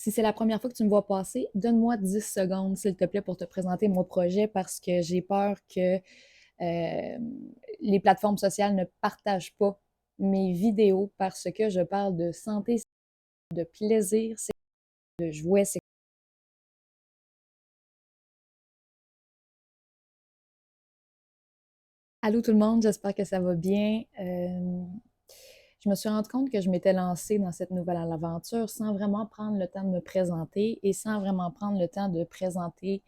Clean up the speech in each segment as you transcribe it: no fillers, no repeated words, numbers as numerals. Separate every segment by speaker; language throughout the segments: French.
Speaker 1: Si c'est la première fois que tu me vois passer, donne-moi 10 secondes, s'il te plaît, pour te présenter mon projet parce que j'ai peur que les plateformes sociales ne partagent pas mes vidéos parce que je parle de santé, de plaisir, de jouets. Allô tout le monde, j'espère que ça va bien. Je me suis rendu compte que je m'étais lancée dans cette nouvelle aventure sans vraiment prendre le temps de me présenter et sans vraiment prendre le temps de présenter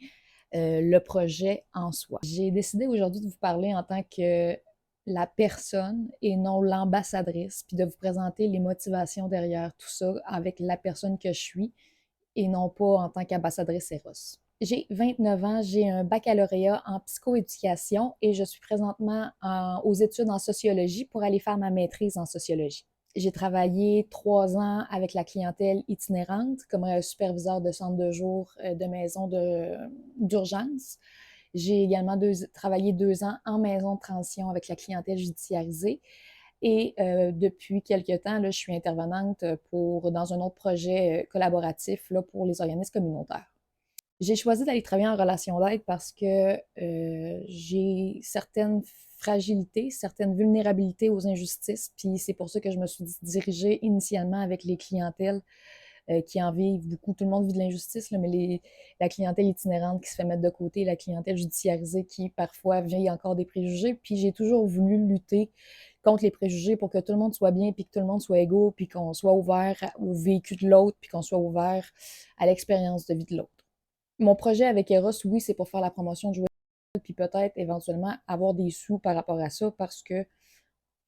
Speaker 1: le projet en soi. J'ai décidé aujourd'hui de vous parler en tant que la personne et non l'ambassadrice, puis de vous présenter les motivations derrière tout ça avec la personne que je suis et non pas en tant qu'ambassadrice Eros. J'ai 29 ans, j'ai un baccalauréat en psychoéducation et je suis présentement aux études en sociologie pour aller faire ma maîtrise en sociologie. J'ai travaillé 3 ans avec la clientèle itinérante comme superviseur de centre de jour de maison d'urgence. J'ai également travaillé 2 ans en maison de transition avec la clientèle judiciarisée. Et depuis quelques temps, là, je suis intervenante dans un autre projet collaboratif là, pour les organismes communautaires. J'ai choisi d'aller travailler en relation d'aide parce que j'ai certaines fragilités, certaines vulnérabilités aux injustices, puis c'est pour ça que je me suis dirigée initialement avec les clientèles qui en vivent beaucoup. Tout le monde vit de l'injustice, là, mais la clientèle itinérante qui se fait mettre de côté, la clientèle judiciarisée qui parfois vit encore des préjugés. Puis j'ai toujours voulu lutter contre les préjugés pour que tout le monde soit bien, puis que tout le monde soit égaux, puis qu'on soit ouvert au vécu de l'autre, puis qu'on soit ouvert à l'expérience de vie de l'autre. Mon projet avec Eros, oui, c'est pour faire la promotion de jouets, puis peut-être éventuellement avoir des sous par rapport à ça parce que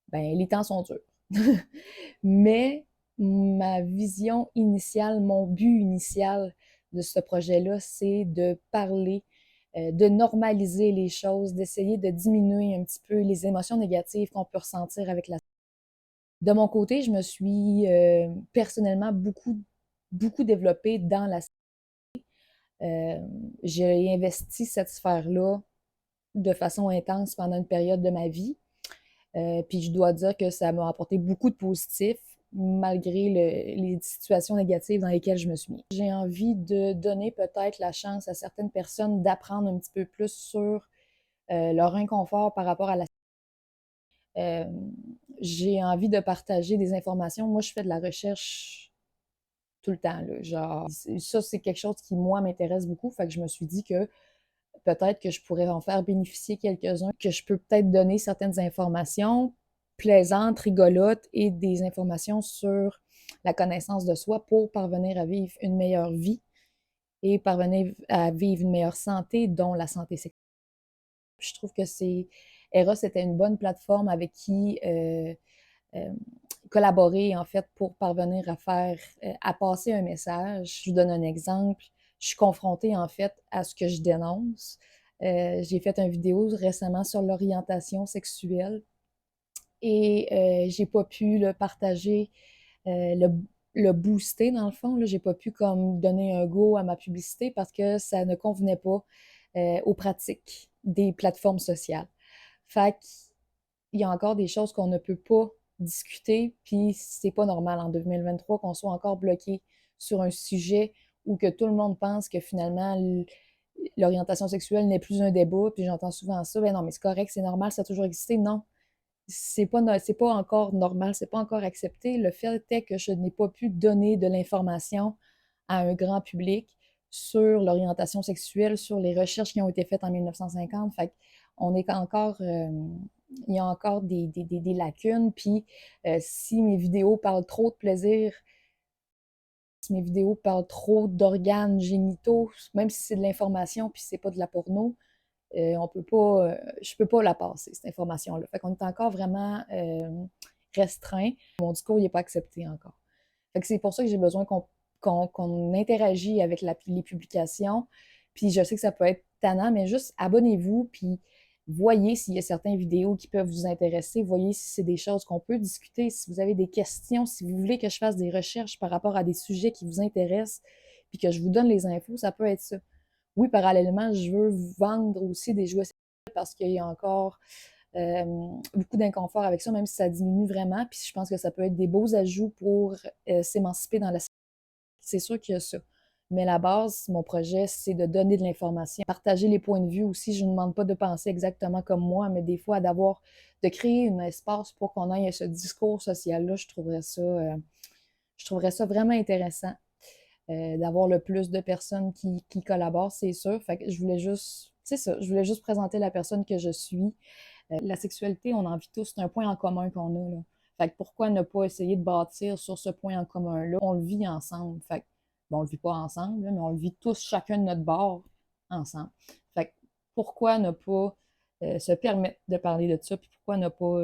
Speaker 1: ben, les temps sont durs. Mais ma vision initiale, mon but initial de ce projet-là, c'est de parler, de normaliser les choses, d'essayer de diminuer un petit peu les émotions négatives qu'on peut ressentir avec la. De mon côté, je me suis personnellement beaucoup développée dans la. Euh, j'ai investi cette sphère-là de façon intense pendant une période de ma vie. Puis je dois dire que ça m'a apporté beaucoup de positifs malgré les situations négatives dans lesquelles je me suis mis. J'ai envie de donner peut-être la chance à certaines personnes d'apprendre un petit peu plus sur leur inconfort par rapport à la. Euh, j'ai envie de partager des informations. Moi, je fais de la recherche tout le temps. Là. Genre, ça, c'est quelque chose qui, moi, m'intéresse beaucoup. Fait que je me suis dit que peut-être que je pourrais en faire bénéficier quelques-uns, que je peux peut-être donner certaines informations plaisantes, rigolotes et des informations sur la connaissance de soi pour parvenir à vivre une meilleure vie et parvenir à vivre une meilleure santé, dont la santé sexuelle. Je trouve que Eros était une bonne plateforme avec qui euh, collaborer en fait pour parvenir à passer un message. Je vous donne un exemple. Je suis confrontée en fait à ce que je dénonce. J'ai fait une vidéo récemment sur l'orientation sexuelle et j'ai pas pu le partager, le booster dans le fond. Là, j'ai pas pu comme donner un go à ma publicité parce que ça ne convenait pas aux pratiques des plateformes sociales. Fait qu'il y a encore des choses qu'on ne peut pas discuter, puis c'est pas normal en 2023 qu'on soit encore bloqué sur un sujet où que tout le monde pense que finalement l'orientation sexuelle n'est plus un débat, puis j'entends souvent ça, ben non, mais c'est correct, c'est normal, ça a toujours existé. Non, c'est pas encore normal, c'est pas encore accepté. Le fait est que je n'ai pas pu donner de l'information à un grand public sur l'orientation sexuelle, sur les recherches qui ont été faites en 1950. Fait on est encore, il y a encore des lacunes. Puis si mes vidéos parlent trop de plaisir, si mes vidéos parlent trop d'organes génitaux, même si c'est de l'information puis c'est pas de la porno, on peut pas, je peux pas la passer, cette information-là. Fait qu'on est encore vraiment restreint. Mon discours n'est pas accepté encore. Fait que c'est pour ça que j'ai besoin qu'on interagit avec les publications. Puis je sais que ça peut être tannant, mais juste abonnez-vous, puis voyez s'il y a certaines vidéos qui peuvent vous intéresser, voyez si c'est des choses qu'on peut discuter, si vous avez des questions, si vous voulez que je fasse des recherches par rapport à des sujets qui vous intéressent, puis que je vous donne les infos, ça peut être ça. Oui, parallèlement, je veux vendre aussi des jouets sexuels parce qu'il y a encore euh, beaucoup d'inconfort avec ça, même si ça diminue vraiment. Puis je pense que ça peut être des beaux ajouts pour s'émanciper dans la c'est sûr qu'il y a ça. Mais la base, mon projet, c'est de donner de l'information, partager les points de vue aussi. Je ne demande pas de penser exactement comme moi, mais des fois de créer un espace pour qu'on ait ce discours social-là, je trouverais ça vraiment intéressant d'avoir le plus de personnes qui collaborent, c'est sûr. Fait que je voulais juste, c'est ça, je voulais juste présenter la personne que je suis. La sexualité, on en vit tous, c'est un point en commun qu'on a, là. Fait que pourquoi ne pas essayer de bâtir sur ce point en commun-là? On le vit ensemble. Fait que, bon, on le vit pas ensemble, là, mais on le vit tous chacun de notre bord ensemble. Fait que pourquoi ne pas se permettre de parler de ça, puis pourquoi ne pas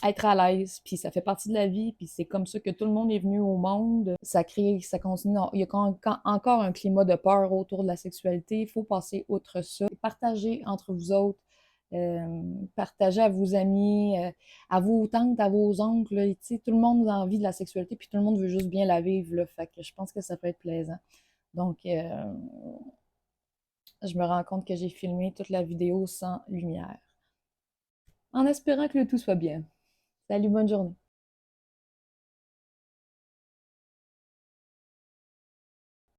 Speaker 1: être à l'aise, puis ça fait partie de la vie, puis c'est comme ça que tout le monde est venu au monde. Ça crée, ça continue. Il y a encore un climat de peur autour de la sexualité. Il faut passer outre ça. Partager entre vous autres, partager à vos amis, à vos tantes, à vos oncles. Là, tout le monde a envie de la sexualité, puis tout le monde veut juste bien la vivre. Là, fait que je pense que ça peut être plaisant. Donc, je me rends compte que j'ai filmé toute la vidéo sans lumière. En espérant que le tout soit bien. Salut, bonne journée.